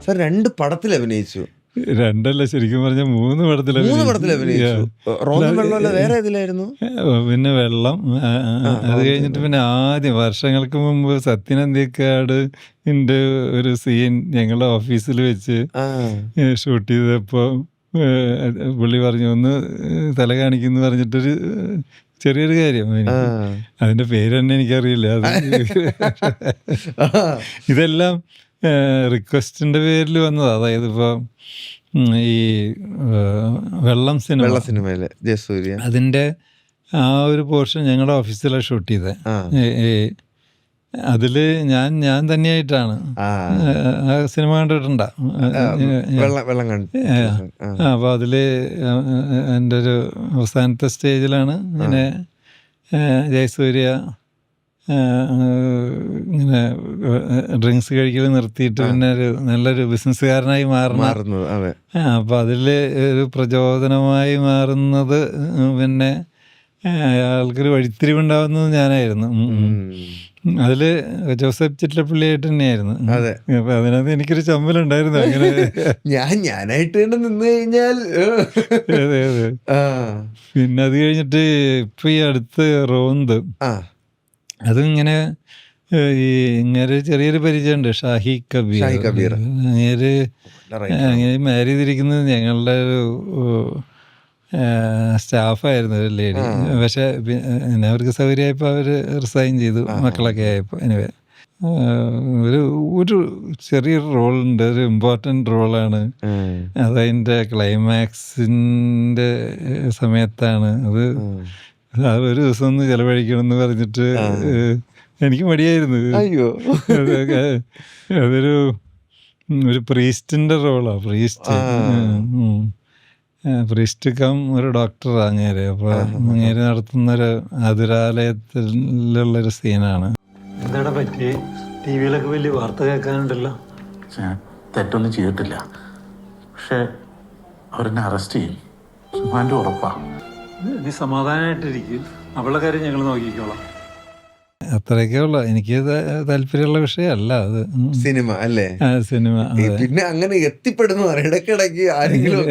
Sir 2 പടത്തിൽ അഭിനയിച്ചു. 2 ശരിക്കും പറഞ്ഞ 3 പടത്തിൽ 3 പടത്തിൽ അഭിനയിച്ചു. റോന്നും വെള്ളമല്ല, വേറെ ഇതിലായിരുന്നു. പിന്നെ വെള്ളം. അത് കഴിഞ്ഞിട്ട് പിന്നെ ആദ്യം വർഷങ്ങൾക്ക് മുമ്പ് സത്യനന്ദിക്കാട് ൻ്റെ ഒരു സീൻ ഞങ്ങളുടെ ഓഫീസിൽ വെച്ച് ഷൂട്ട് ചെയ്തപ്പോൾ പുള്ളി പറഞ്ഞു ഒന്ന് തല കാണിക്കുന്നു പറഞ്ഞിട്ടൊരു ചെറിയൊരു കാര്യം. അതിൻ്റെ പേര് തന്നെ എനിക്കറിയില്ല. അത് ഇതെല്ലാം റിക്വസ്റ്റിൻ്റെ പേരിൽ വന്നത്. അതായത് ഇപ്പോൾ ഈ വെള്ളം സിനിമയിലെ ജയസൂര്യ അതിൻ്റെ ആ ഒരു പോർഷൻ ഞങ്ങളുടെ ഓഫീസിലാണ് ഷൂട്ട് ചെയ്തത്. അതിൽ ഞാൻ തന്നെയായിട്ടാണ്. ആ സിനിമ കണ്ടിട്ടുണ്ടോ? അപ്പോൾ അതിൽ എൻ്റെ ഒരു അവസാനത്തെ സ്റ്റേജിലാണ് ഇങ്ങനെ ജയസൂര്യ ഇങ്ങനെ ഡ്രിങ്ക്സ് കഴിക്കൽ നിർത്തിയിട്ട് പിന്നെ ഒരു നല്ലൊരു ബിസിനസ്സുകാരനായി മാറുന്നത്. അപ്പോൾ അതിൽ ഒരു പ്രചോദനമായി മാറുന്നത് പിന്നെ ആൾക്കൊരു വഴിത്തിരിവുണ്ടാവുന്നത് ഞാനായിരുന്നു. അതിൽ ജോസഫ് ചിറ്റലപ്പള്ളിയായിട്ട് തന്നെയായിരുന്നു. അപ്പൊ അതിനകത്ത് എനിക്കൊരു ചമ്മലുണ്ടായിരുന്നു. അങ്ങനെ ഞാനായിട്ട് നിന്ന് കഴിഞ്ഞാൽ അതെ. പിന്നെ അത് കഴിഞ്ഞിട്ട് ഇപ്പൊ ഈ അടുത്ത് റോന്ത് അതും ഇങ്ങനെ ഇങ്ങനെ ചെറിയൊരു പരിചയമുണ്ട്. ഷാഹി കബീർ അങ്ങനെ മാരി ചെയ്തിരിക്കുന്നത് ഞങ്ങളുടെ ഒരു സ്റ്റാഫായിരുന്നു, ഒരു ലേഡി. പക്ഷെ പിന്നെ അവർക്ക് സൗകര്യമായപ്പോൾ അവർ റിസൈൻ ചെയ്തു, മക്കളൊക്കെ ആയപ്പോൾ. എനിവേ ഒരു ചെറിയൊരു റോളുണ്ട്, ഒരു ഇമ്പോർട്ടൻ്റ് റോളാണ്. അതതിൻ്റെ ക്ലൈമാക്സിൻ്റെ സമയത്താണ്. അത് ഒരു ദിവസം ഒന്ന് ചിലവഴിക്കണമെന്ന് പറഞ്ഞിട്ട് എനിക്ക് മടിയായിരുന്നു. അതൊരു പ്രീസ്റ്റിൻ്റെ റോളാണ്. പ്രീസ്റ്റ് കം ഒരു ഡോക്ടറാണ് അങ്ങേര്. അപ്പോൾ അങ്ങേര് നടത്തുന്നൊരു ആതുരാലയത്തിലുള്ളൊരു സീനാണ്. എന്താണ് പറ്റി? ടി വിയിലൊക്കെ വലിയ വാർത്ത കേൾക്കാനുണ്ടല്ലോ. ഞാൻ തെറ്റൊന്നും ചെയ്തിട്ടില്ല, പക്ഷെ അവരെന്നെ അറസ്റ്റ് ചെയ്യും. സുമാൻ്റെ ഉറപ്പാ. നീ സമാധാനമായിട്ടിരിക്കും, അവളുടെ കാര്യം ഞങ്ങൾ നോക്കിക്കോളാം. അത്രയൊക്കെ ഉള്ള എനിക്ക് താല്പര്യമുള്ള വിഷയമല്ല അത്. സിനിമ അല്ലേ? സിനിമ. പിന്നെ അങ്ങനെ എത്തിപ്പെടുന്നതാണ് ഇടയ്ക്കിടയ്ക്ക് ആരെങ്കിലും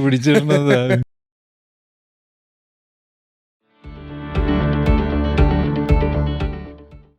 പിടിച്ചിടുന്നത്.